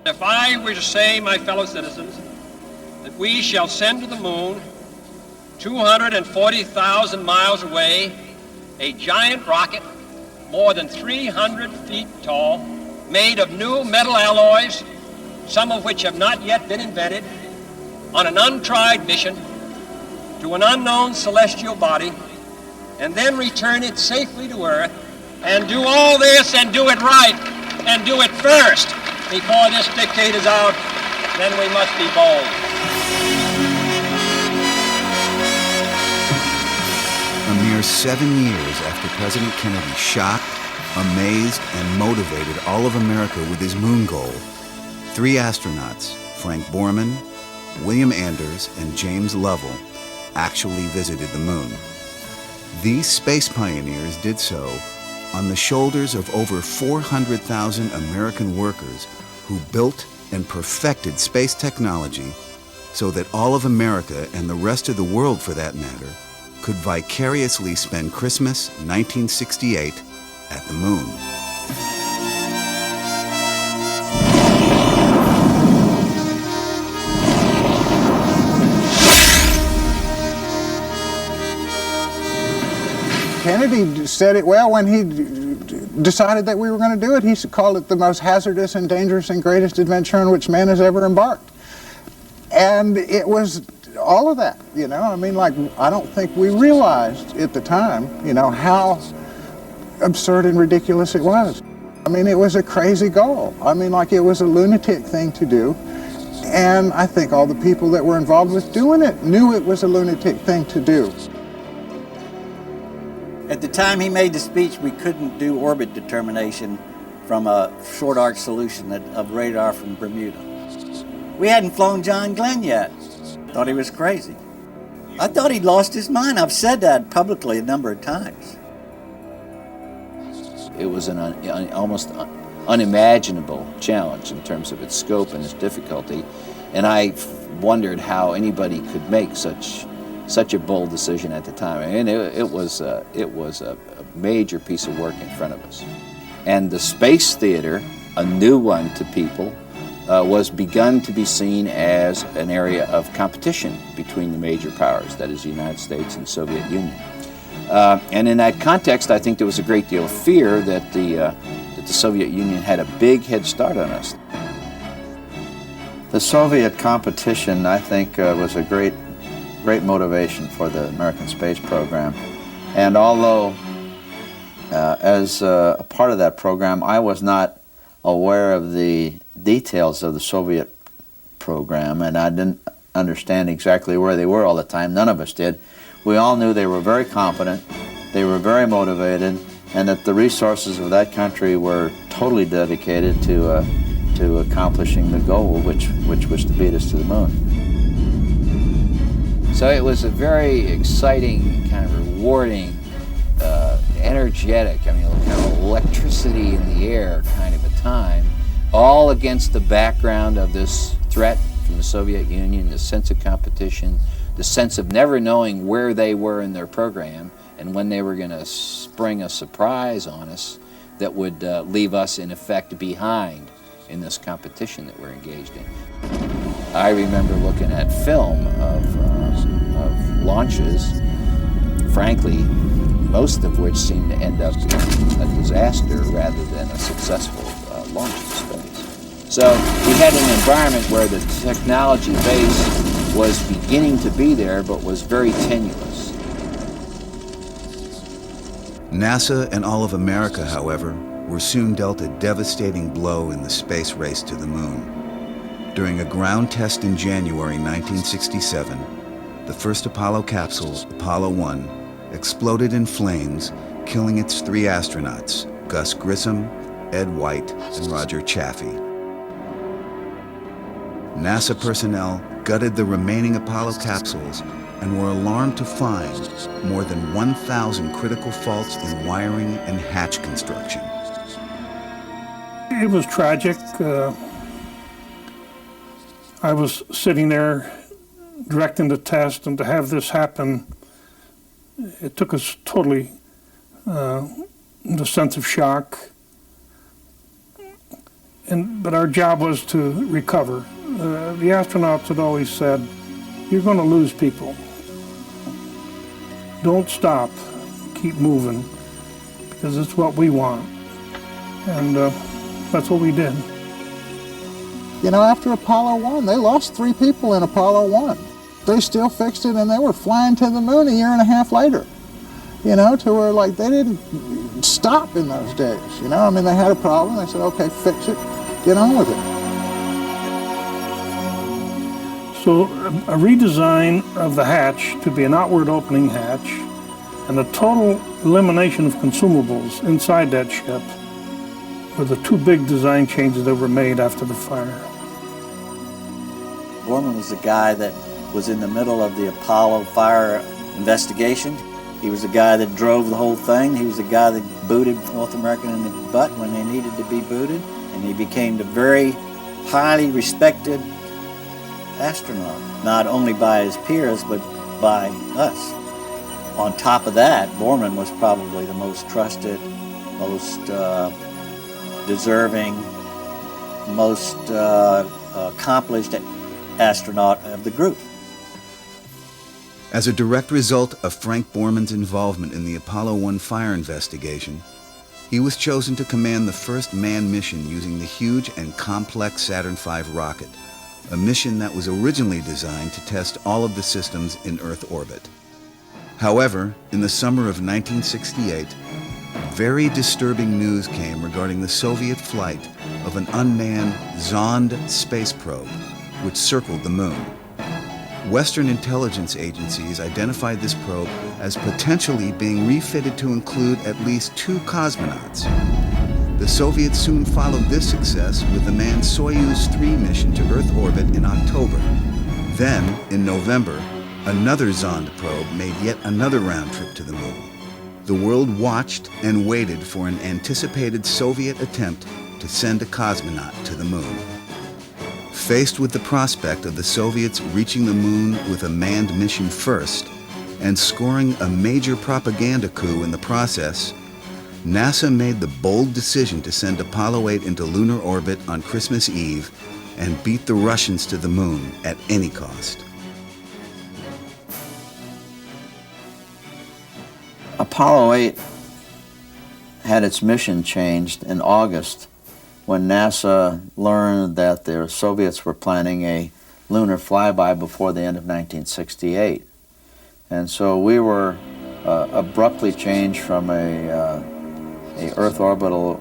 If I were to say, my fellow citizens, that we shall send to the moon 240,000 miles away a giant rocket more than 300 feet tall, made of new metal alloys, some of which have not yet been invented, on an untried mission to an unknown celestial body, and then return it safely to Earth, and do all this and do it right, and do it first before this decade is out, then we must be bold. A mere 7 years after President Kennedy shocked, amazed, and motivated all of America with his moon goal, 3 astronauts, Frank Borman, William Anders, and James Lovell, actually visited the moon. These space pioneers did so on the shoulders of over 400,000 American workers who built and perfected space technology so that all of America, and the rest of the world for that matter, could vicariously spend Christmas 1968 at the moon. Kennedy said it well when he decided that we were going to do it. He called it the most hazardous and dangerous and greatest adventure on which man has ever embarked. And it was all of that, you know. I mean, like, I don't think we realized at the time, you know, how absurd and ridiculous it was. I mean, it was a crazy goal. I mean, like, it was a lunatic thing to do. And I think all the people that were involved with doing it knew it was a lunatic thing to do. At the time he made the speech, we couldn't do orbit determination from a short arc solution of radar from Bermuda. We hadn't flown John Glenn yet. Thought he was crazy. I thought he'd lost his mind. I've said that publicly a number of times. It was an almost unimaginable challenge in terms of its scope and its difficulty, and I wondered how anybody could make such a bold decision at the time. And it was a major piece of work in front of us. And the space theater, a new one to people, was begun to be seen as an area of competition between the major powers, that is the United States and Soviet Union. And in that context, I think there was a great deal of fear that the Soviet Union had a big head start on us. The Soviet competition, I think, was a great motivation for the American space program. And although as a part of that program, I was not aware of the details of the Soviet program, and I didn't understand exactly where they were all the time. None of us did. We all knew they were very competent, they were very motivated, and that the resources of that country were totally dedicated to accomplishing the goal, which was to beat us to the moon. So it was a very exciting, kind of rewarding, energetic, I mean, kind of electricity in the air kind of a time, all against the background of this threat from the Soviet Union, the sense of competition, the sense of never knowing where they were in their program and when they were going to spring a surprise on us that would leave us, in effect, behind in this competition that we're engaged in. I remember looking at film of launches, frankly, most of which seemed to end up in a disaster rather than a successful launch in space. So we had an environment where the technology base was beginning to be there, but was very tenuous. NASA and all of America, however, were soon dealt a devastating blow in the space race to the moon. During a ground test in January 1967, the first Apollo capsule, Apollo 1, exploded in flames, killing its 3 astronauts, Gus Grissom, Ed White, and Roger Chaffee. NASA personnel gutted the remaining Apollo capsules and were alarmed to find more than 1,000 critical faults in wiring and hatch construction. It was tragic. I was sitting there directing the test, and to have this happen, it took us totally the sense of shock. but our job was to recover. The astronauts had always said, you're going to lose people. Don't stop, keep moving, because it's what we want. And that's what we did. You know, after Apollo 1, they lost 3 people in Apollo 1. They still fixed it, and they were flying to the moon a year and a half later. You know, to where, like, they didn't stop in those days, you know? I mean, they had a problem, they said, okay, fix it, get on with it. So a redesign of the hatch to be an outward opening hatch and a total elimination of consumables inside that ship were the 2 big design changes that were made after the fire. Borman was the guy that was in the middle of the Apollo fire investigation. He was the guy that drove the whole thing. He was the guy that booted North American in the butt when they needed to be booted. And he became the very highly respected astronaut, not only by his peers, but by us. On top of that, Borman was probably the most trusted, most deserving, most accomplished astronaut of the group. As a direct result of Frank Borman's involvement in the Apollo 1 fire investigation, he was chosen to command the first manned mission using the huge and complex Saturn V rocket, a mission that was originally designed to test all of the systems in Earth orbit. However, in the summer of 1968, very disturbing news came regarding the Soviet flight of an unmanned Zond space probe, which circled the moon. Western intelligence agencies identified this probe as potentially being refitted to include at least 2 cosmonauts. The Soviets soon followed this success with the manned Soyuz 3 mission to Earth orbit in October. Then, in November, another Zond probe made yet another round trip to the moon. The world watched and waited for an anticipated Soviet attempt to send a cosmonaut to the moon. Faced with the prospect of the Soviets reaching the moon with a manned mission first and scoring a major propaganda coup in the process, NASA made the bold decision to send Apollo 8 into lunar orbit on Christmas Eve and beat the Russians to the moon at any cost. Apollo 8 had its mission changed in August when NASA learned that the Soviets were planning a lunar flyby before the end of 1968. And so we were abruptly changed from a Earth orbital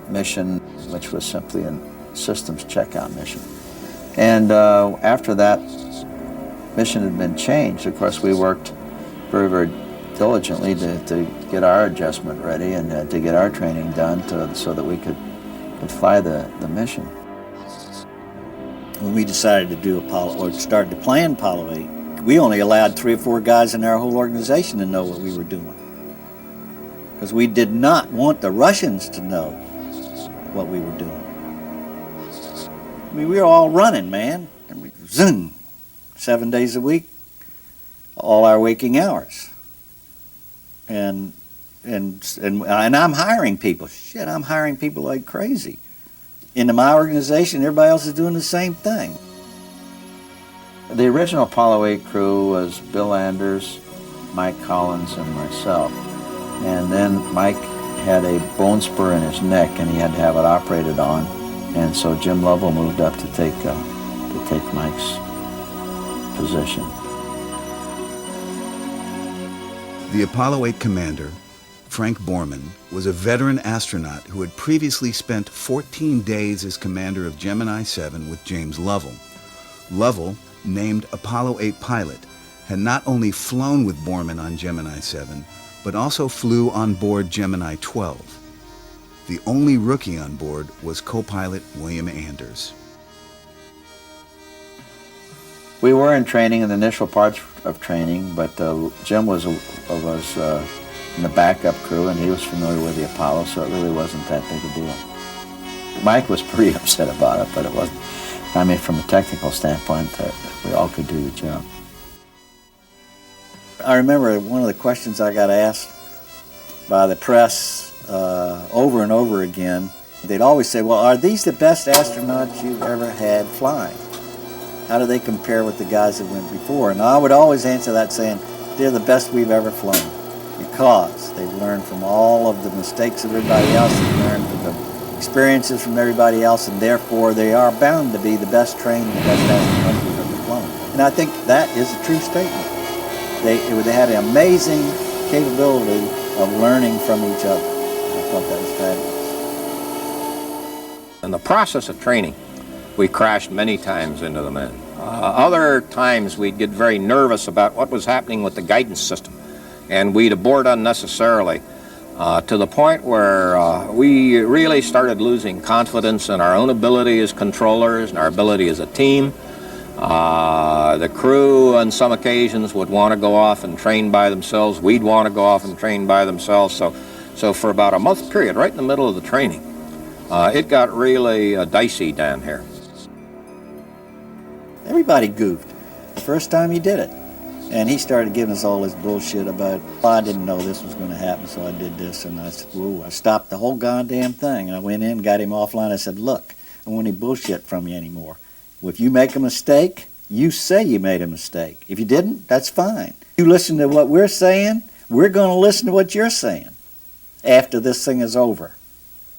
mission, which was simply a systems checkout mission. And after that mission had been changed, of course, we worked very, very diligently to get our adjustment ready and to get our training done so that we could fly the mission. When we decided to do Apollo, or started to plan Apollo 8, we only allowed 3 or 4 guys in our whole organization to know what we were doing. Because we did not want the Russians to know what we were doing. I mean, we were all running, man. And we zoom, 7 days a week, all our waking hours. And I'm hiring people. Shit, I'm hiring people like crazy. In my organization, everybody else is doing the same thing. The original Apollo 8 crew was Bill Anders, Mike Collins, and myself. And then Mike had a bone spur in his neck, and he had to have it operated on. And so Jim Lovell moved up to take Mike's position. The Apollo 8 commander, Frank Borman, was a veteran astronaut who had previously spent 14 days as commander of Gemini 7 with James Lovell. Lovell, named Apollo 8 pilot, had not only flown with Borman on Gemini 7, but also flew on board Gemini 12. The only rookie on board was co-pilot William Anders. We were in training in the initial parts of training, but Jim was in the backup crew, and he was familiar with the Apollo, so it really wasn't that big a deal. Mike was pretty upset about it, but it wasn't. I mean, from a technical standpoint, we all could do the job. I remember one of the questions I got asked by the press over and over again They'd always say, well, are these the best astronauts you've ever had flying? How do they compare with the guys that went before? And I would always answer that saying, they're the best we've ever flown, because they've learned from all of the mistakes of everybody else, they've learned from the experiences from everybody else, and therefore they are bound to be the best trained and the best astronauts we've ever flown. And I think that is a true statement. They had an amazing capability of learning from each other. I thought that was fabulous. In the process of training, we crashed many times into the moon. Other times we'd get very nervous about what was happening with the guidance system, and we'd abort unnecessarily to the point where we really started losing confidence in our own ability as controllers and our ability as a team. The crew on some occasions would want to go off and train by themselves. We'd want to go off and train by themselves. So for about a month period, right in the middle of the training, it got really dicey down here. Everybody goofed the first time he did it. And he started giving us all this bullshit about, I didn't know this was going to happen, so I did this. And I said, whoa, I stopped the whole goddamn thing. And I went in, got him offline. I said, look, I don't want any bullshit from you anymore. If you make a mistake, you say you made a mistake. If you didn't, that's fine. You listen to what we're saying, we're going to listen to what you're saying after this thing is over.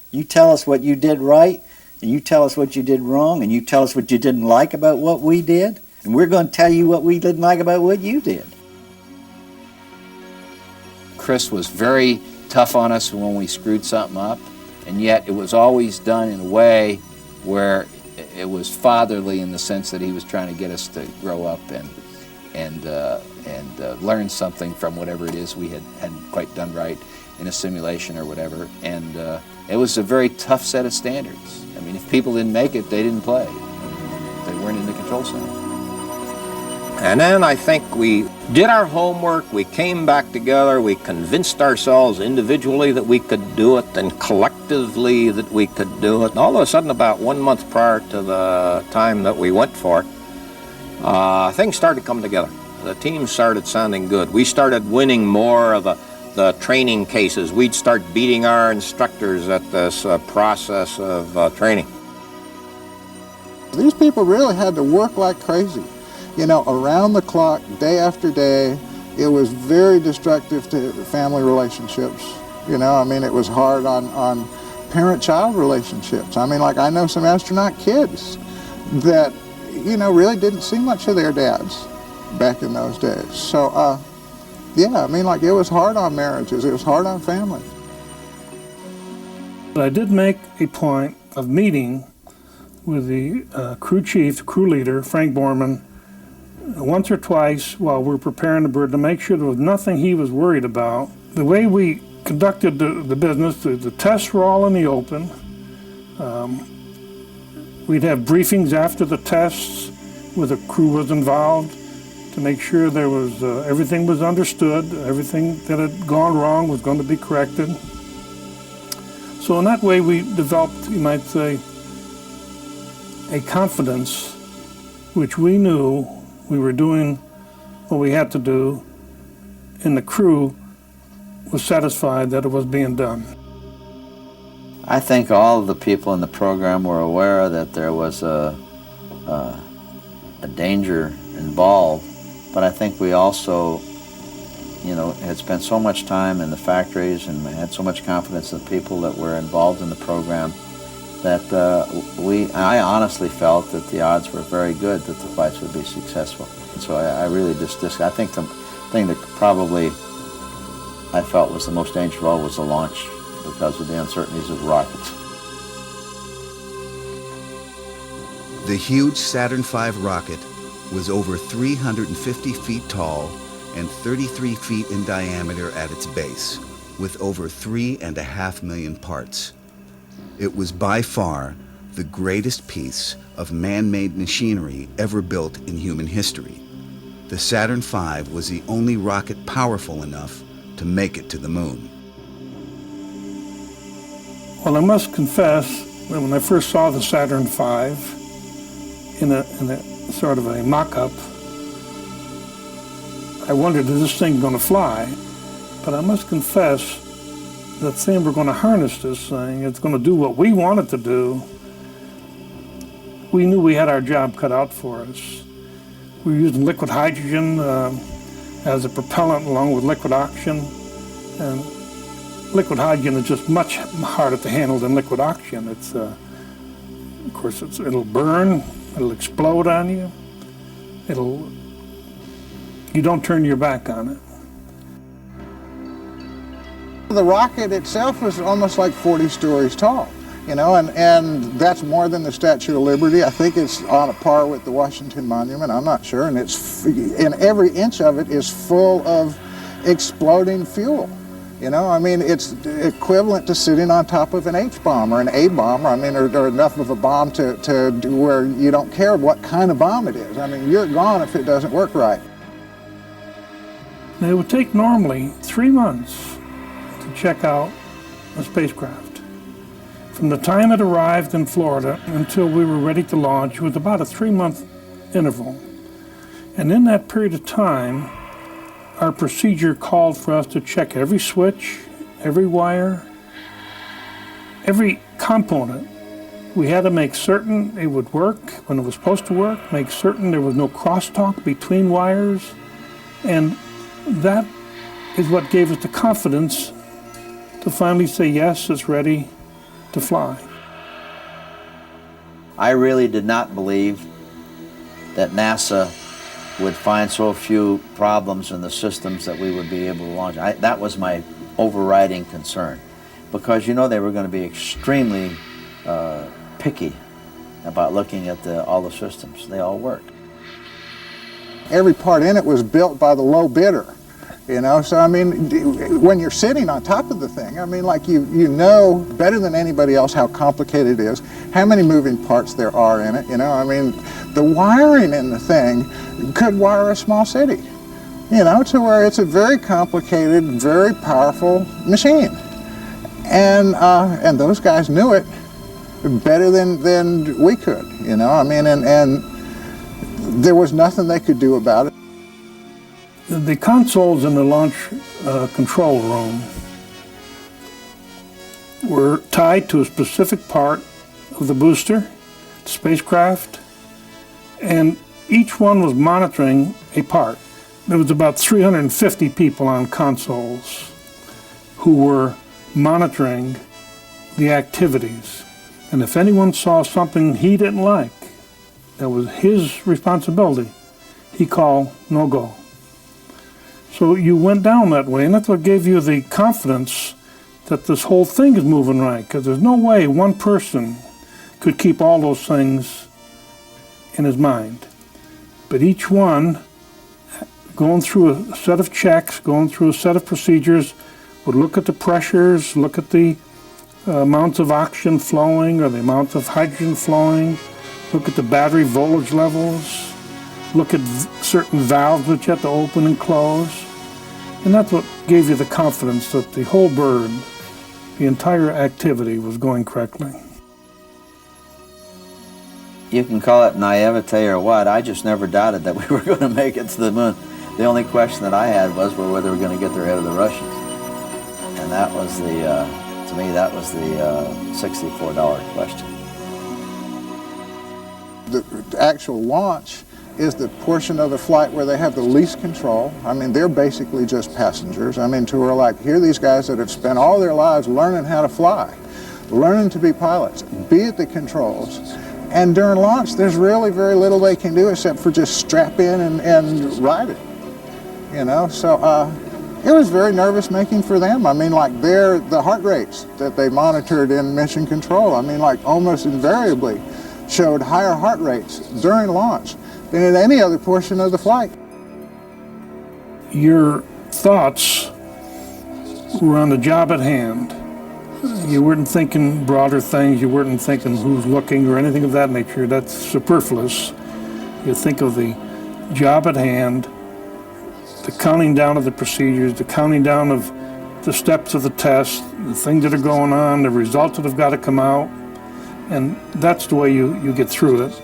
You tell us what you did right, and you tell us what you did wrong, and you tell us what you didn't like about what we did, and we're going to tell you what we didn't like about what you did. Chris was very tough on us when we screwed something up, and yet it was always done in a way where it was fatherly, in the sense that he was trying to get us to grow up and learn something from whatever it is we hadn't quite done right in a simulation or whatever. And it was a very tough set of standards. I mean, if people didn't make it, they didn't play. They weren't in the control center. And then I think we did our homework, we came back together, we convinced ourselves individually that we could do it, and collectively that we could do it. And all of a sudden, about 1 month prior to the time that we went for it, things started to come together. The team started sounding good. We started winning more of the training cases. We'd start beating our instructors at this process of training. These people really had to work like crazy. You know, around the clock, day after day. It was very destructive to family relationships. You know, I mean, it was hard on parent-child relationships. I mean, like, I know some astronaut kids that, you know, really didn't see much of their dads back in those days. So, yeah, I mean, like, it was hard on marriages. It was hard on families. But I did make a point of meeting with the crew chief, crew leader, Frank Borman, once or twice while we were preparing the bird, to make sure there was nothing he was worried about. The way we conducted the business, the tests were all in the open. We'd have briefings after the tests where the crew was involved to make sure there was everything was understood, everything that had gone wrong was going to be corrected. So in that way we developed, you might say, a confidence which we knew we were doing what we had to do, and the crew was satisfied that it was being done. I think all of the people in the program were aware that there was a danger involved, but I think we also, you know, had spent so much time in the factories and had so much confidence in the people that were involved in the program that I honestly felt that the odds were very good that the flights would be successful. And so I really I think the thing that probably I felt was the most dangerous of all was the launch, because of the uncertainties of rockets. The huge Saturn V rocket was over 350 feet tall and 33 feet in diameter at its base, with over 3.5 million parts. It was by far the greatest piece of man-made machinery ever built in human history. The Saturn V was the only rocket powerful enough to make it to the moon. Well, I must confess that when I first saw the Saturn V in a sort of a mock-up, I wondered, is this thing going to fly? But I must confess that saying we're going to harness this thing, it's going to do what we want it to do, we knew we had our job cut out for us. We were using liquid hydrogen as a propellant along with liquid oxygen. And liquid hydrogen is just much harder to handle than liquid oxygen. It's, of course, it'll burn, it'll explode on you. You don't turn your back on it. The rocket itself was almost like 40 stories tall, you know, and that's more than the Statue of Liberty. I think it's on a par with the Washington Monument, I'm not sure, and every inch of it is full of exploding fuel. You know, I mean, it's equivalent to sitting on top of an H-bomb or an A-bomb, I mean, or enough of a bomb to where you don't care what kind of bomb it is. I mean, you're gone if it doesn't work right. It would take normally 3 months to check out a spacecraft. From the time it arrived in Florida until we were ready to launch was about a 3-month interval. And in that period of time, our procedure called for us to check every switch, every wire, every component. We had to make certain it would work when it was supposed to work, make certain there was no crosstalk between wires, and that is what gave us the confidence to finally say, yes, it's ready to fly. I really did not believe that NASA would find so few problems in the systems that we would be able to launch. That was my overriding concern, because you know they were going to be extremely picky about looking at all the systems. They all worked. Every part in it was built by the low bidder, you know, so I mean, when you're sitting on top of the thing, I mean, like you know better than anybody else how complicated it is, how many moving parts there are in it, you know, I mean, the wiring in the thing could wire a small city, you know, to where it's a very complicated, very powerful machine. And those guys knew it better than we could, you know, I mean, and there was nothing they could do about it. The consoles in the launch control room were tied to a specific part of the booster, the spacecraft, and each one was monitoring a part. There was about 350 people on consoles who were monitoring the activities. And if anyone saw something he didn't like, that was his responsibility, he called no go. So you went down that way, and that's what gave you the confidence that this whole thing is moving right, because there's no way one person could keep all those things in his mind. But each one, going through a set of checks, going through a set of procedures, would look at the pressures, look at the amounts of oxygen flowing or the amount of hydrogen flowing, look at the battery voltage levels, look at certain valves which you have to open and close. And that's what gave you the confidence that the whole bird, the entire activity was going correctly. You can call it naivete or what, I just never doubted that we were going to make it to the moon. The only question that I had was whether we were going to get there ahead of the Russians. And that was to me, that was the $64 question. The actual launch is the portion of the flight where they have the least control. I mean, they're basically just passengers. I mean, to where like, here are these guys that have spent all their lives learning how to fly, learning to be pilots, be at the controls. And during launch, there's really very little they can do except for just strap in and ride it, you know? So it was very nervous making for them. I mean, like the heart rates that they monitored in mission control, I mean, like almost invariably showed higher heart rates during launch than in any other portion of the flight. Your thoughts were on the job at hand. You weren't thinking broader things, you weren't thinking who's looking or anything of that nature. That's superfluous. You think of the job at hand, the counting down of the procedures, the counting down of the steps of the test, the things that are going on, the results that have got to come out, and that's the way you get through it.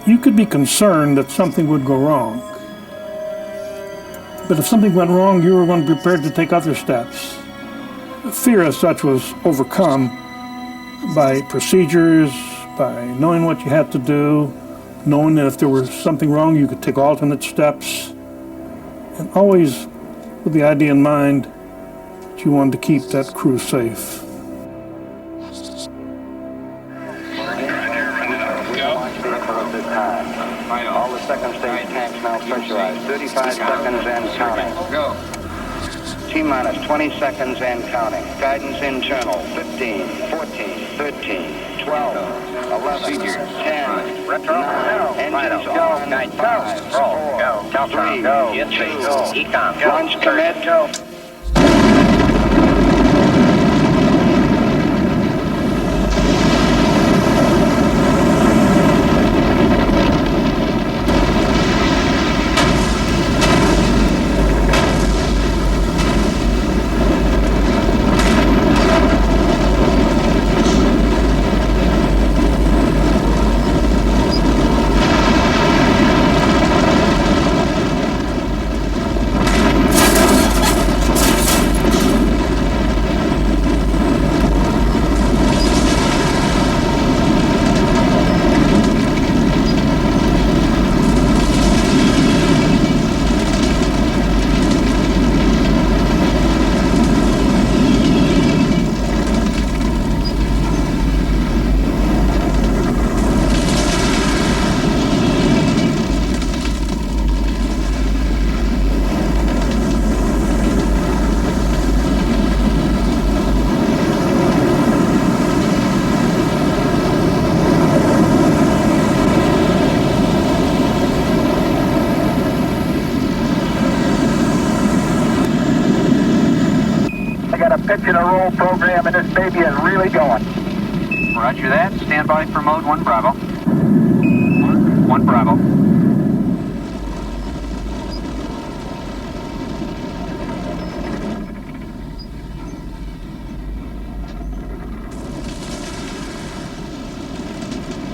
You could be concerned that something would go wrong. But if something went wrong, you were going to be prepared to take other steps. fear as such was overcome by procedures, by knowing what you had to do, knowing that if there was something wrong, you could take alternate steps, and always with the idea in mind that you wanted to keep that crew safe. All the second stage tanks now pressurized. 35 seconds and counting. Go. T-minus 20 seconds and counting. Guidance internal. 15, 14, 13, 12, 11, 10, retro, 9, engines on, 5, 4, 3, 2, econ, launch commit, go. Pitch and a roll program, and this baby is really going. Roger that. Stand by for mode 1 Bravo. 1 Bravo.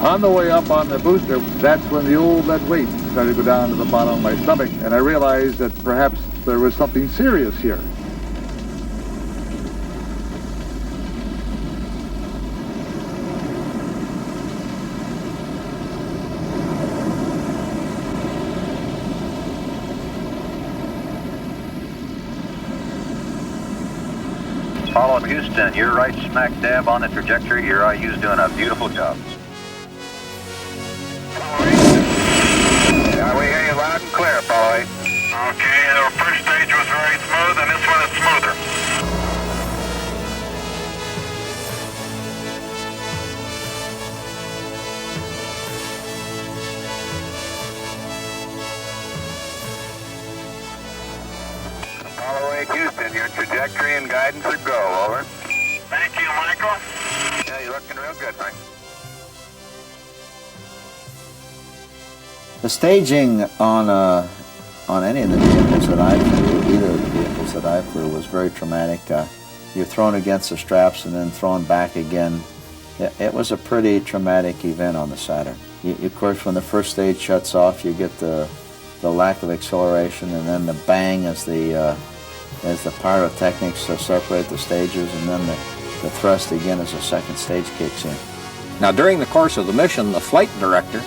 On the way up on the booster, that's when the old lead weight started to go down to the bottom of my stomach, and I realized that perhaps there was something serious here. Apollo Houston, you're right smack dab on the trajectory. Your IU's doing a beautiful job. We hear you loud and clear, Apollo. Okay, our first stage was very smooth, and this one is smoother. Apollo 8 Houston, your trajectory and guidance are go, over. Thank you, Michael. Yeah, you're looking real good, Mike. The staging on any of the vehicles that I flew, either of the vehicles that I flew, was very traumatic. You're thrown against the straps and then thrown back again. It was a pretty traumatic event on the Saturn. Of course, when the first stage shuts off, you get the lack of acceleration, and then the bang as the pyrotechnics separate the stages, and then the thrust again as the second stage kicks in. Now, during the course of the mission, the flight director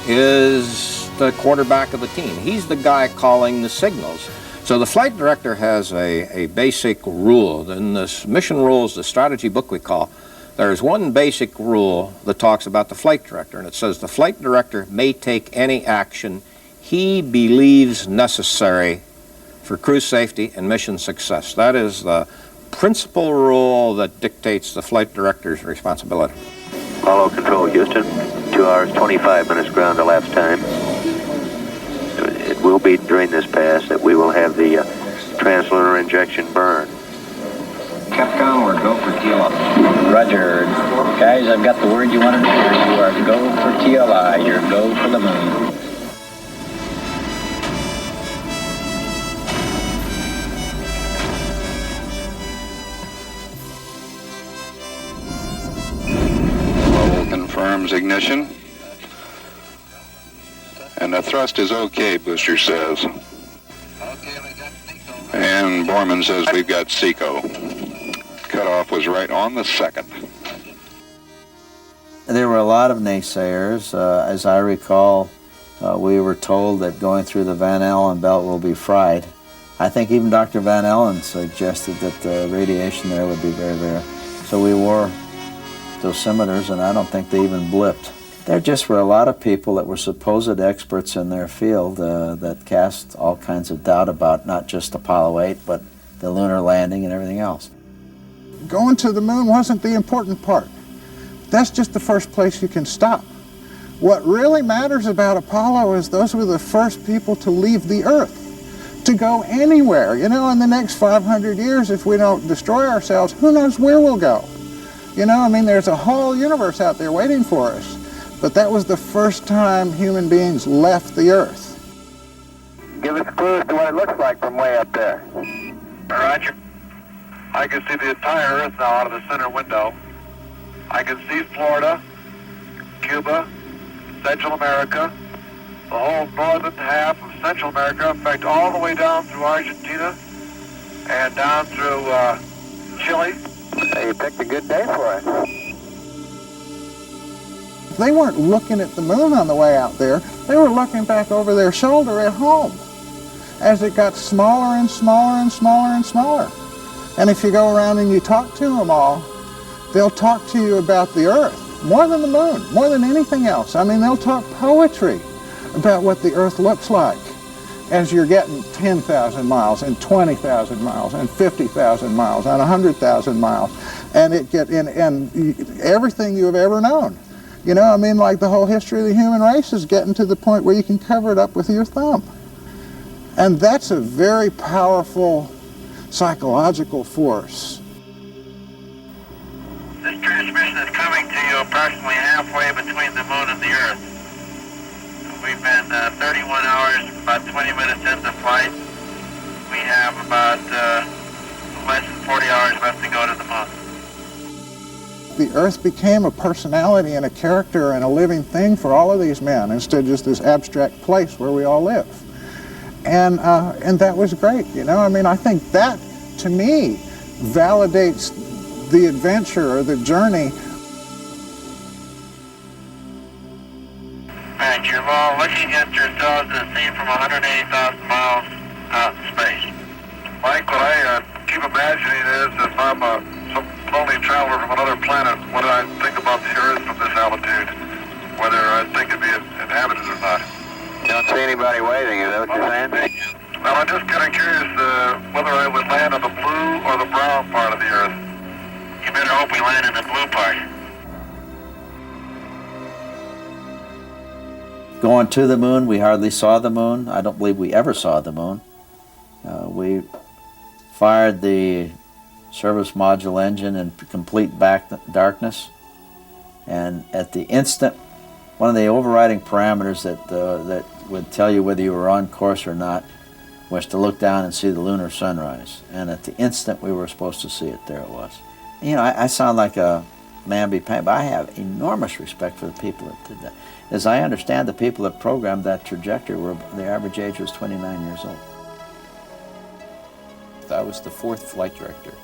is the quarterback of the team. He's the guy calling the signals. So the flight director has a basic rule. In this mission rules, the strategy book we call, there's one basic rule that talks about the flight director, and it says the flight director may take any action he believes necessary for crew safety and mission success. That is the principal rule that dictates the flight director's responsibility. Apollo Control, Houston. 2 hours, 25 minutes ground elapsed time. It will be during this pass that we will have the translunar injection burn. Capcom, we're go for TLI. Roger. Guys, I've got the word you wanted to hear. You are go for TLI. You're go for the moon. Confirms ignition. And the thrust is okay, booster says. And Borman says we've got SECO. cutoff was right on the second. There were a lot of naysayers. As I recall, we were told that going through the Van Allen belt will be fried. I think even Dr. Van Allen suggested that the radiation there would be very rare. So we wore dosimeters, and I don't think they even blipped. There just were a lot of people that were supposed experts in their field that cast all kinds of doubt about not just Apollo 8, but the lunar landing and everything else. Going to the moon wasn't the important part. That's just the first place you can stop. What really matters about Apollo is those were the first people to leave the Earth, to go anywhere. You know, in the next 500 years, if we don't destroy ourselves, who knows where we'll go? You know, I mean, there's a whole universe out there waiting for us. But that was the first time human beings left the Earth. Give us clues to what it looks like from way up there. Roger. I can see the entire Earth now out of the center window. I can see Florida, Cuba, Central America, the whole northern half of Central America, in fact, all the way down through Argentina and down through Chile. Hey, you picked a good day for it. They weren't looking at the moon on the way out there. They were looking back over their shoulder at home as it got smaller and smaller and smaller and smaller. And if you go around and you talk to them all, they'll talk to you about the Earth more than the moon, more than anything else. I mean, they'll talk poetry about what the Earth looks like as you're getting 10,000 miles and 20,000 miles and 50,000 miles and 100,000 miles and everything you have ever known. You know, I mean, like the whole history of the human race is getting to the point where you can cover it up with your thumb. And that's a very powerful psychological force. This transmission is coming to you approximately halfway between the moon and the Earth. We've been 31 hours, about 20 minutes into flight. We have about less than 40 hours left to go to the moon. The Earth became a personality and a character and a living thing for all of these men instead of just this abstract place where we all live. And that was great, you know. I mean, I think that, to me, validates the adventure or the journey. And you're all looking at yourselves as seen from 180,000 miles out in space. Mike, what I keep imagining is if I'm some lonely traveler from another planet, what do I think about the Earth from this altitude? Whether I think it'd be inhabited or not. You don't see anybody waving, is that what you're saying? Well, I'm just kind of curious whether I would land on the blue or the brown part of the Earth. You better hope we land in the blue part. Going to the moon, we hardly saw the moon. I don't believe we ever saw the moon. We fired the service module engine in complete back darkness, and at the instant, one of the overriding parameters that would tell you whether you were on course or not was to look down and see the lunar sunrise. And at the instant we were supposed to see it, there it was. You know, I sound like a man be paid, but I have enormous respect for the people that did that. As I understand, the people that programmed that trajectory were, the average age was 29 years old. I was the fourth flight director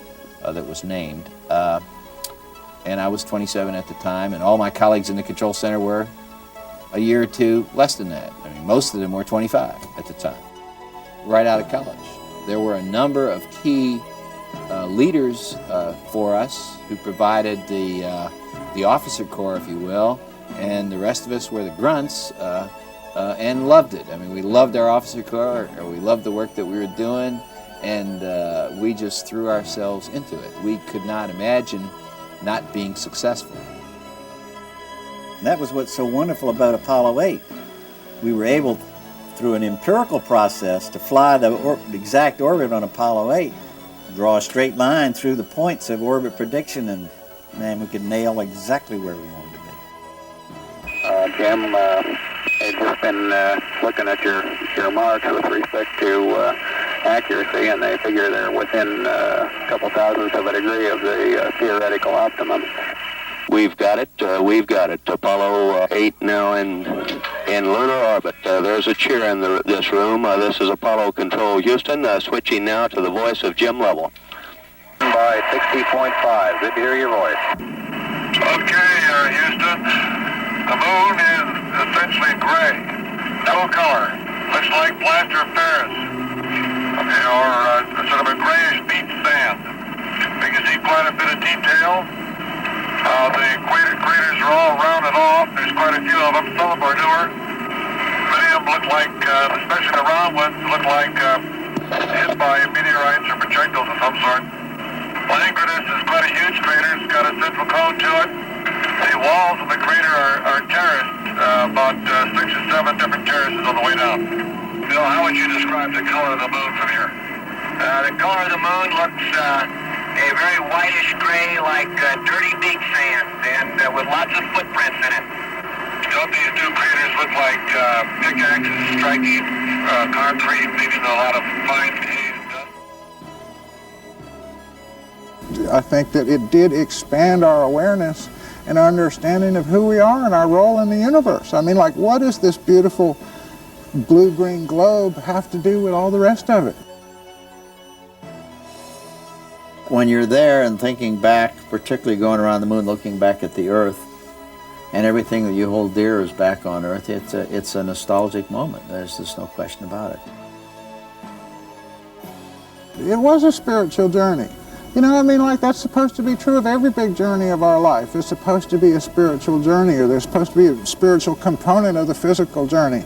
that was named, and I was 27 at the time, and all my colleagues in the control center were a year or two less than that. I mean, most of them were 25 at the time, right out of college. There were a number of key leaders for us who provided the officer corps, if you will, and the rest of us were the grunts and loved it. I mean, we loved our officer corps, or we loved the work that we were doing, and we just threw ourselves into it. We could not imagine not being successful. That was what's so wonderful about Apollo 8. We were able, through an empirical process, to fly the exact orbit on Apollo 8, draw a straight line through the points of orbit prediction, and man, we could nail exactly where we wanted to be. Jim, they've just been looking at your marks with respect to accuracy, and they figure they're within a couple thousandths of a degree of the theoretical optimum. We've got it. Apollo 8 now in lunar orbit. There's a cheer in this room. This is Apollo Control Houston, switching now to the voice of Jim Lovell. By by 60.5. Good to hear your voice. Okay, Houston. The moon is essentially gray. No color. Looks like plaster of Paris. Or sort of a grayish beach sand. We can see quite a bit of detail. The craters are all rounded off. There's quite a few of them. Some of them are newer. Many of them look like, especially the round ones, look like hit by meteorites or projectiles of some sort. Langrenus is quite a huge crater. It's got a central cone to it. The walls of the crater are terraced, about 6 or 7 different terraces on the way down. Bill, how would you describe the color of the moon from here? The color of the moon looks a very whitish gray, like dirty beach sand, and with lots of footprints in it. Don't these two craters look like pickaxes striking concrete, leaving a lot of fine haze and dust? I think that it did expand our awareness and understanding of who we are and our role in the universe. I mean, like, what does this beautiful blue-green globe have to do with all the rest of it? When you're there and thinking back, particularly going around the moon, looking back at the Earth, and everything that you hold dear is back on Earth, it's a nostalgic moment. There's just no question about it. It was a spiritual journey. You know, I mean, like, that's supposed to be true of every big journey of our life. It's supposed to be a spiritual journey, or there's supposed to be a spiritual component of the physical journey.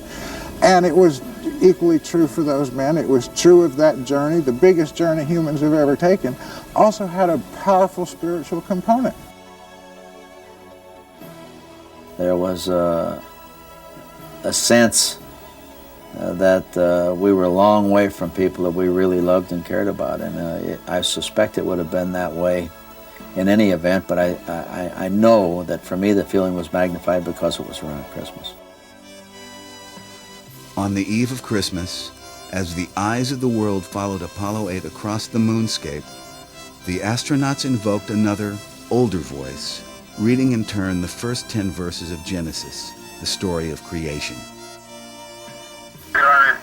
And it was equally true for those men. It was true of that journey, the biggest journey humans have ever taken, also had a powerful spiritual component. There was a sense that we were a long way from people that we really loved and cared about, and I suspect it would have been that way in any event, but I know that for me the feeling was magnified because it was around Christmas. On the eve of Christmas, as the eyes of the world followed Apollo 8 across the moonscape, the astronauts invoked another, older voice, reading in turn the first 10 verses of Genesis, the story of creation. We are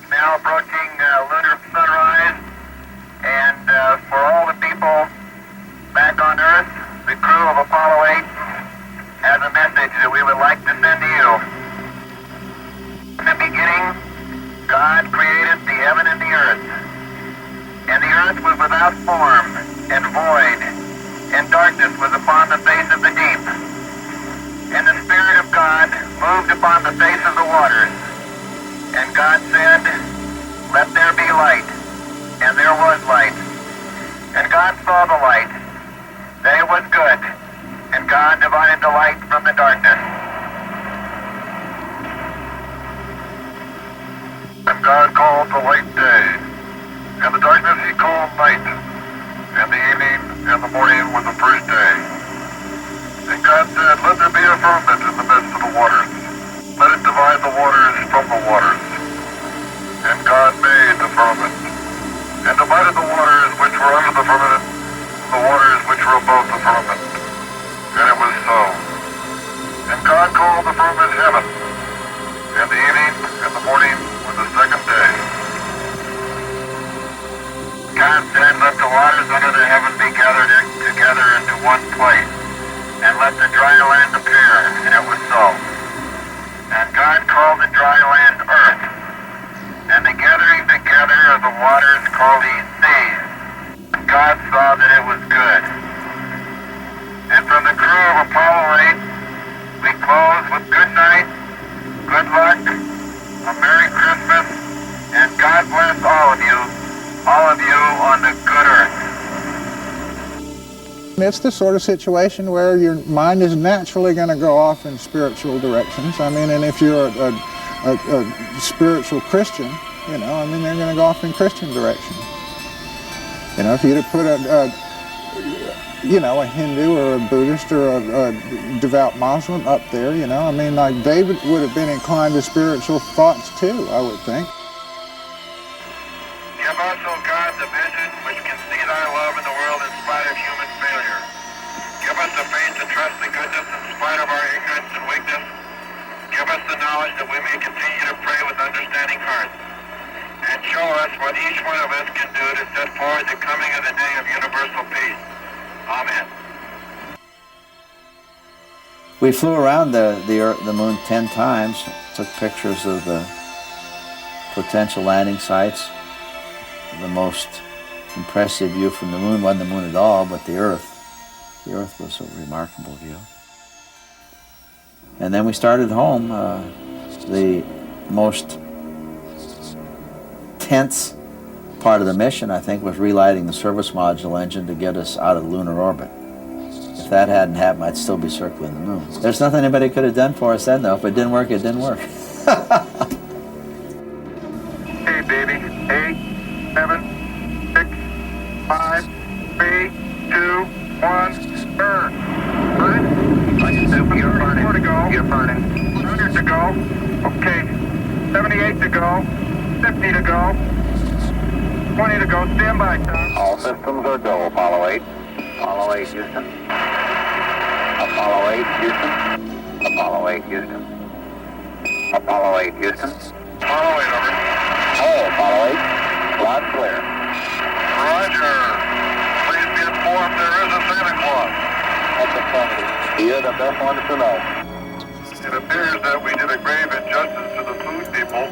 now approaching lunar sunrise, and for all the people back on Earth, the crew of Apollo 8 has a message that we would like to send to you. In the beginning, God created the heaven and the earth. And the earth was without form and void, and darkness was upon the face of the deep. And the Spirit of God moved upon the face of the waters. And God said, "Let there be light." And there was light. And God saw the light, that it was good. And God divided the light from the darkness. And God called the light day, and the darkness he called night, and the evening and the morning was the first day. And God said, "Let there be a firmament in the midst of the waters. Let it divide the waters from the waters." And God made the firmament, and divided the waters which were under the firmament, from the waters which were above the firmament. And it was so. And God called the firmament heaven, and the evening and the morning was the second day. God said, "Let the waters under the heaven be gathered together into one place, and let the dry land appear." And it was so. And God called the dry land earth, and the gathering together of the waters called he seas. And God saw that it was good. And from the crew of Apollo 8, we close with good night, good luck, a Merry Christmas, and God bless all of you on the good earth. It's the sort of situation where your mind is naturally going to go off in spiritual directions. I mean, and if you're a spiritual Christian, you know, I mean, they're going to go off in Christian direction. You know, if you'd have put a Hindu or a Buddhist or a devout Muslim up there, you know, I mean, like, they would have been inclined to spiritual thoughts too, I would think. Give us, O God, the vision which can see thy love in the world in spite of human failure. Give us the faith to trust the goodness in spite of our ignorance and weakness. Give us the knowledge that we may continue to pray with understanding hearts. And and show us what each one of us can do to set forward the coming of the day of universal peace. Amen. We flew around the moon 10 times, took pictures of the potential landing sites. The most impressive view from the moon wasn't the moon at all, but the Earth. The Earth was a remarkable view. And then we started home. The most tense part of the mission, I think, was relighting the service module engine to get us out of lunar orbit. If that hadn't happened, I'd still be circling the moon. There's nothing anybody could have done for us then, though. If it didn't work, it didn't work. Hey, baby. 8, 7, 6, 5, 3, 2, 1, burn. Burn? I can do. You're burning. 4 to go. You're burning. 100 to go. Okay. 78 to go. 50 to go. 20 to go. Stand by, Tom. All systems are go. Apollo 8. Apollo 8, Houston. Apollo 8, Houston. Apollo 8, Houston. Apollo 8, Houston. Apollo 8, over. Oh, Apollo 8. Loud and clear. Roger. Please be informed there is a Santa Claus. That's affirmative. You're the best one to know. It appears that we did a grave injustice to the food people.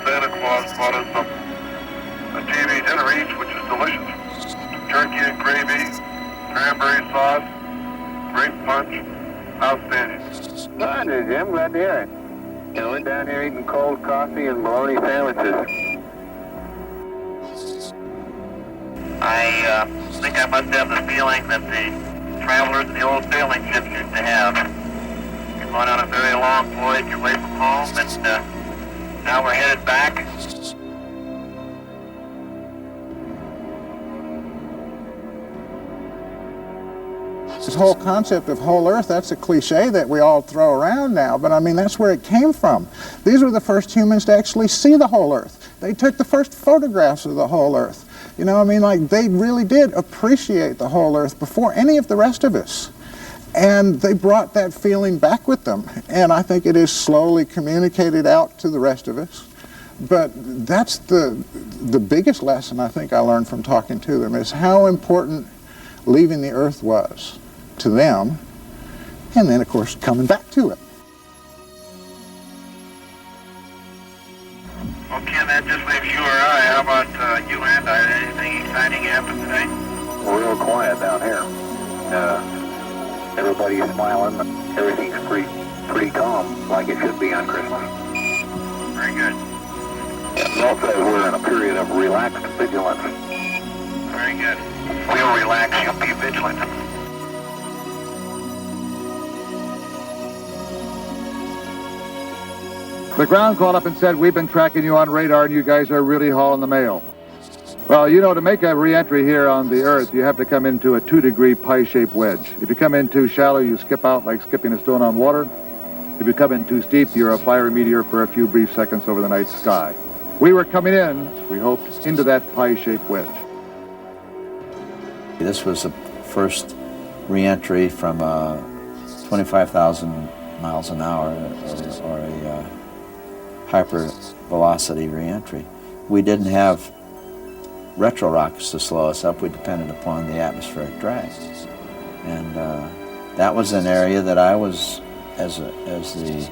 Santa Claus brought us a TV dinner each, which is delicious. Turkey and gravy, cranberry sauce, grape punch, outstanding. Roger, Jim. Glad to hear it. You know, we're down here eating cold coffee and bologna sandwiches. I think I must have the feeling that the travelers in the old sailing ships used to have. We've gone on a very long voyage away from home, and now we're headed back. This whole concept of whole Earth, that's a cliche that we all throw around now, but I mean, that's where it came from. These were the first humans to actually see the whole Earth. They took the first photographs of the whole Earth. You know, I mean, like, they really did appreciate the whole Earth before any of the rest of us. And they brought that feeling back with them. And I think it is slowly communicated out to the rest of us. But that's the biggest lesson I think I learned from talking to them, is how important leaving the Earth was to them, and then, of course, coming back to it. Well, Ken, that just leaves you or I. How about you and I? Anything exciting happen today? Real quiet down here. Everybody's smiling. Everything's pretty calm, like it should be on Christmas. Very good. Milt says we're in a period of relaxed vigilance. Very good. We'll relax. You'll be vigilant. The ground called up and said, we've been tracking you on radar and you guys are really hauling the mail. Well, you know, to make a re-entry here on the Earth, you have to come into a 2-degree pie-shaped wedge. If you come in too shallow, you skip out like skipping a stone on water. If you come in too steep, you're a fiery meteor for a few brief seconds over the night sky. We were coming in, we hoped, into that pie-shaped wedge. This was the first re-entry from 25,000 miles an hour or a hyper-velocity re-entry. We didn't have retro rockets to slow us up. We depended upon the atmospheric drag. And that was an area that I was, as the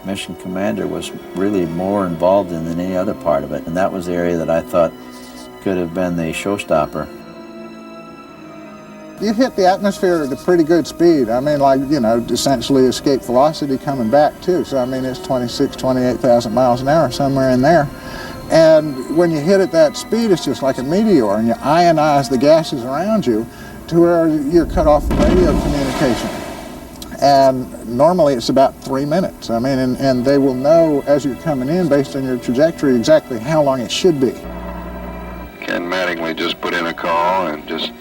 mission commander, was really more involved in than any other part of it. And that was the area that I thought could have been the showstopper. You hit the atmosphere at a pretty good speed. I mean, like, you know, essentially escape velocity coming back too. So I mean, it's 28,000 miles an hour, somewhere in there. And when you hit at that speed, it's just like a meteor, and you ionize the gases around you to where you're cut off from radio communication. And normally it's about 3 minutes. I mean, and they will know as you're coming in, based on your trajectory, exactly how long it should be. Ken Mattingly just put in a call and just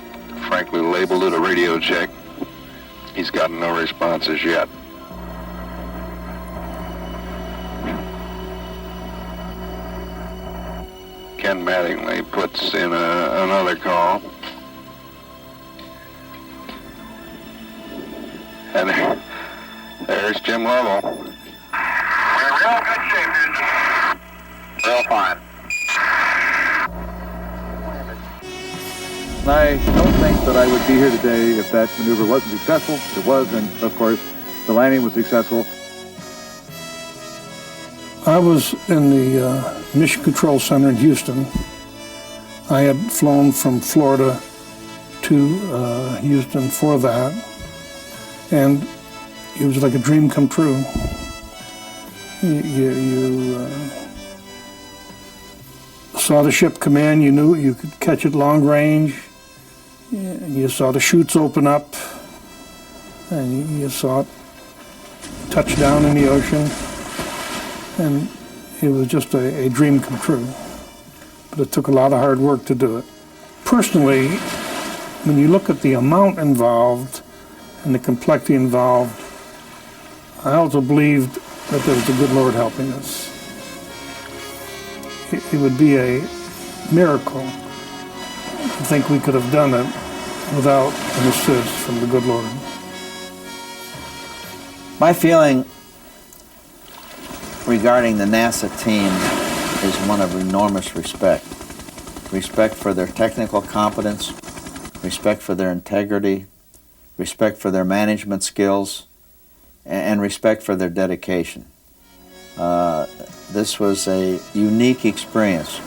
frankly labeled it a radio check. He's gotten no responses yet. Ken Mattingly puts in another call. And there's Jim Lovell. We're in real good shape, isn't it? real fine. I don't think that I would be here today if that maneuver wasn't successful. It was, and of course, the landing was successful. I was in the Mission Control Center in Houston. I had flown from Florida to Houston for that, and it was like a dream come true. You saw the ship come in, you knew you could catch it long range, and you saw the chutes open up, and you saw it touch down in the ocean, and it was just a dream come true. But it took a lot of hard work to do it. Personally, when you look at the amount involved and the complexity involved, I also believed that there was the good Lord helping us. It would be a miracle to think we could have done it without an assist from the good Lord. My feeling regarding the NASA team is one of enormous respect. Respect for their technical competence, respect for their integrity, respect for their management skills, and respect for their dedication. This was a unique experience,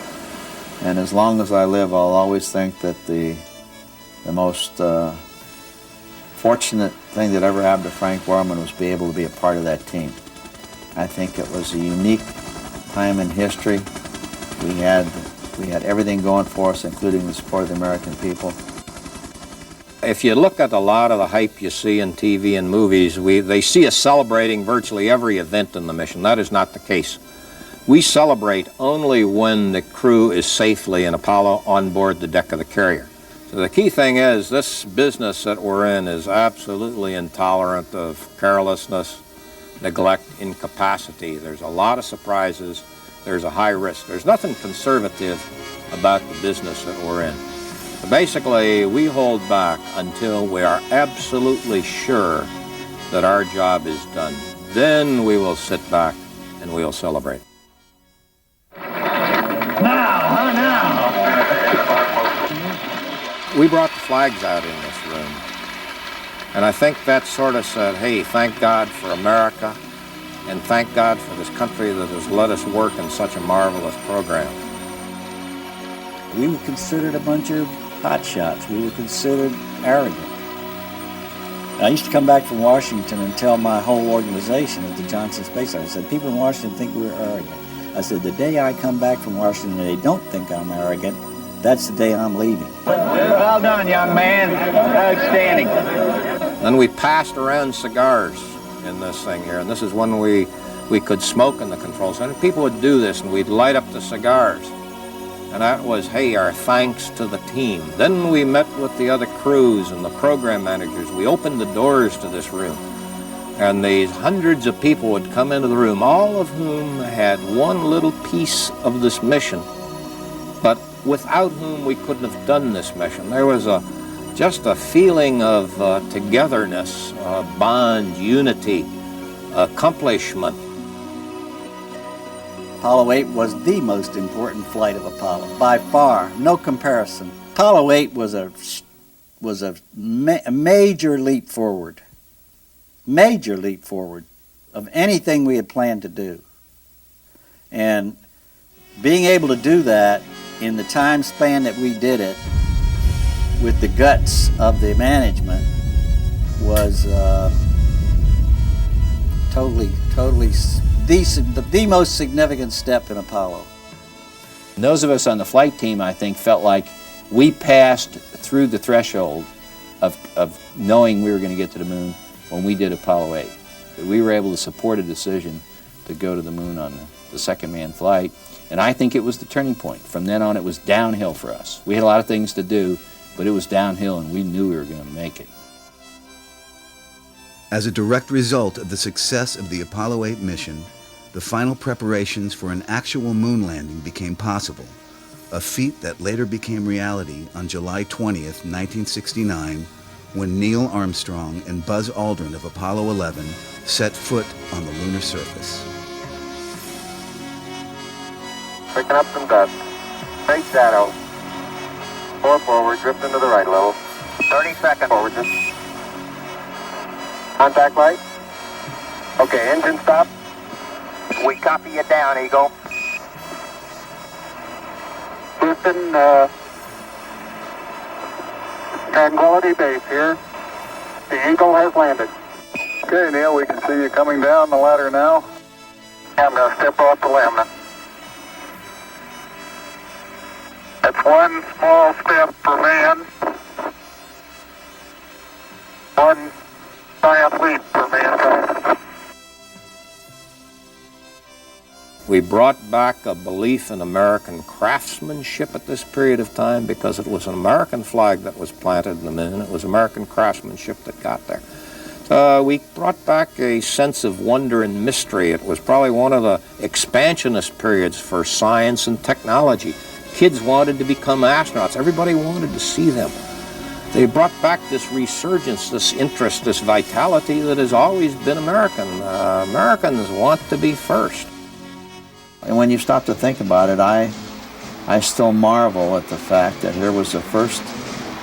and as long as I live, I'll always think that the most fortunate thing that ever happened to Frank Borman was to be able to be a part of that team. I think it was a unique time in history. We had everything going for us, including the support of the American people. If you look at a lot of the hype you see in TV and movies, they see us celebrating virtually every event in the mission. That is not the case. We celebrate only when the crew is safely in Apollo on board the deck of the carrier. So the key thing is this business that we're in is absolutely intolerant of carelessness, neglect, incapacity. There's a lot of surprises. There's a high risk. There's nothing conservative about the business that we're in. So basically, we hold back until we are absolutely sure that our job is done. Then we will sit back and we'll celebrate. We brought the flags out in this room. And I think that sort of said, hey, thank God for America, and thank God for this country that has let us work in such a marvelous program. We were considered a bunch of hotshots. We were considered arrogant. I used to come back from Washington and tell my whole organization at the Johnson Space Center, I said, people in Washington think we're arrogant. I said, the day I come back from Washington and they don't think I'm arrogant, that's the day I'm leaving. Well done, young man. Outstanding. Then we passed around cigars in this thing here, and this is when we could smoke in the control center. People would do this, and we'd light up the cigars. And that was, hey, our thanks to the team. Then we met with the other crews and the program managers. We opened the doors to this room. And these hundreds of people would come into the room, all of whom had one little piece of this mission, but without whom we couldn't have done this mission. There was just a feeling of togetherness, bond, unity, accomplishment. Apollo 8 was the most important flight of Apollo, by far, no comparison. Apollo 8 was a major leap forward of anything we had planned to do. And being able to do that in the time span that we did it, with the guts of the management, was totally the most significant step in Apollo. And those of us on the flight team, I think, felt like we passed through the threshold of knowing we were going to get to the moon when we did Apollo 8. We were able to support a decision to go to the moon on the second manned flight, and I think it was the turning point. From then on, it was downhill for us. We had a lot of things to do, but it was downhill, and we knew we were going to make it. As a direct result of the success of the Apollo 8 mission, the final preparations for an actual moon landing became possible, a feat that later became reality on July 20th, 1969, when Neil Armstrong and Buzz Aldrin of Apollo 11 set foot on the lunar surface. Picking up some dust. Straight shadow. 4 forward, drifting to the right a little. 30 seconds. Forward, just. Contact light. Okay, engine stop. We copy you down, Eagle. Houston, Tranquility Base here. The Eagle has landed. Okay, Neil, we can see you coming down the ladder now. I'm going to step off the limb. That's one small step for man, one giant leap for mankind. We brought back a belief in American craftsmanship at this period of time because it was an American flag that was planted in the moon. It was American craftsmanship that got there. We brought back a sense of wonder and mystery. It was probably one of the expansionist periods for science and technology. Kids wanted to become astronauts. Everybody wanted to see them. They brought back this resurgence, this interest, this vitality that has always been American. Americans want to be first. And when you stop to think about it, I still marvel at the fact that here was the first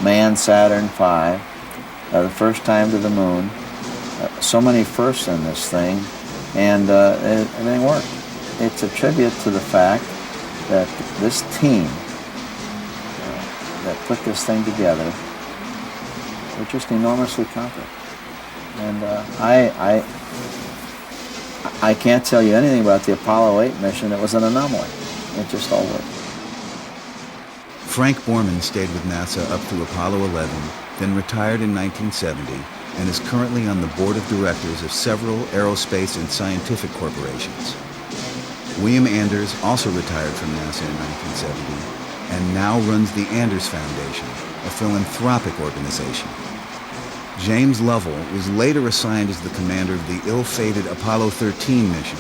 manned Saturn V, the first time to the moon, so many firsts in this thing, and everything worked. It's a tribute to the fact that this team that put this thing together were just enormously competent. And I can't tell you anything about the Apollo 8 mission. It was an anomaly. It just all worked. Frank Borman stayed with NASA up through Apollo 11, then retired in 1970, and is currently on the board of directors of several aerospace and scientific corporations. William Anders also retired from NASA in 1970 and now runs the Anders Foundation, a philanthropic organization. James Lovell was later assigned as the commander of the ill-fated Apollo 13 mission,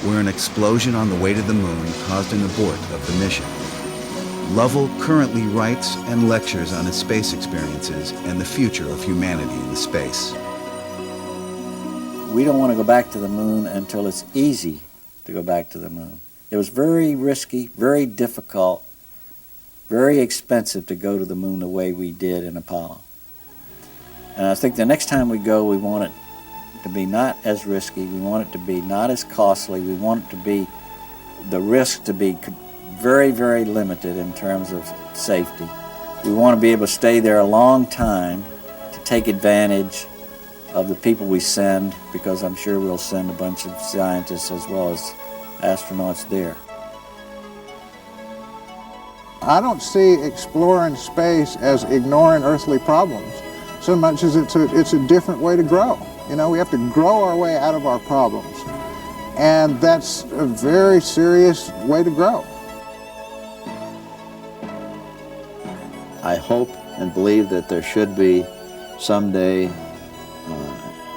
where an explosion on the way to the moon caused an abort of the mission. Lovell currently writes and lectures on his space experiences and the future of humanity in space. We don't want to go back to the moon until it's easy to go back to the moon. It was very risky, very difficult, very expensive to go to the moon the way we did in Apollo. And I think the next time we go, we want it to be not as risky, we want it to be not as costly, we want it to be, the risk to be very, very limited in terms of safety. We want to be able to stay there a long time to take advantage of the people we send, because I'm sure we'll send a bunch of scientists as well as astronauts there. I don't see exploring space as ignoring earthly problems so much as it's a different way to grow. You know, we have to grow our way out of our problems, and that's a very serious way to grow. I hope and believe that there should be someday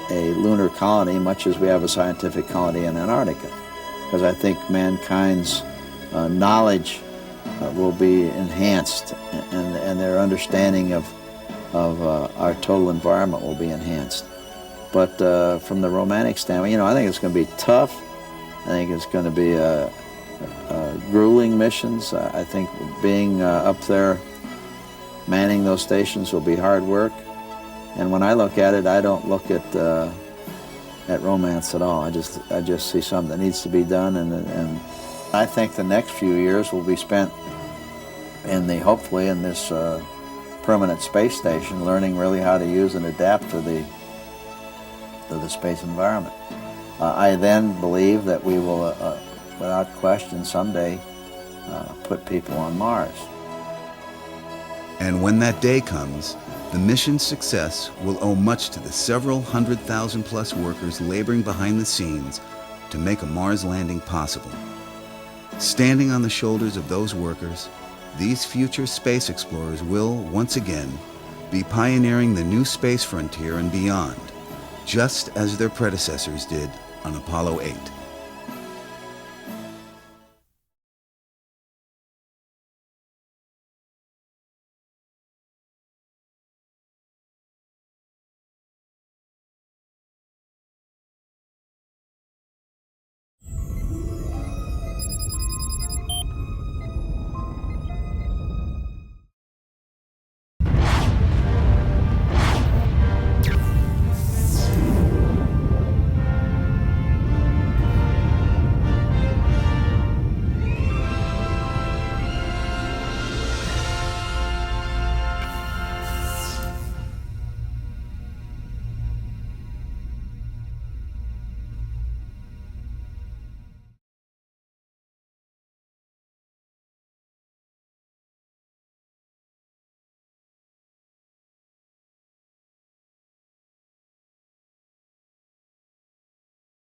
a lunar colony, much as we have a scientific colony in Antarctica, because I think mankind's knowledge will be enhanced, and their understanding of our total environment will be enhanced. But from the romantic standpoint, you know, I think it's going to be tough. I think it's going to be grueling missions. I think being up there, manning those stations will be hard work. And when I look at it, I don't look at romance at all. I just see something that needs to be done, and I think the next few years will be spent hopefully in this permanent space station, learning really how to use and adapt to the space environment. I then believe that we will, without question, someday put people on Mars. And when that day comes, the mission's success will owe much to the several 100,000 plus workers laboring behind the scenes to make a Mars landing possible. Standing on the shoulders of those workers, these future space explorers will, once again, be pioneering the new space frontier and beyond, just as their predecessors did on Apollo 8.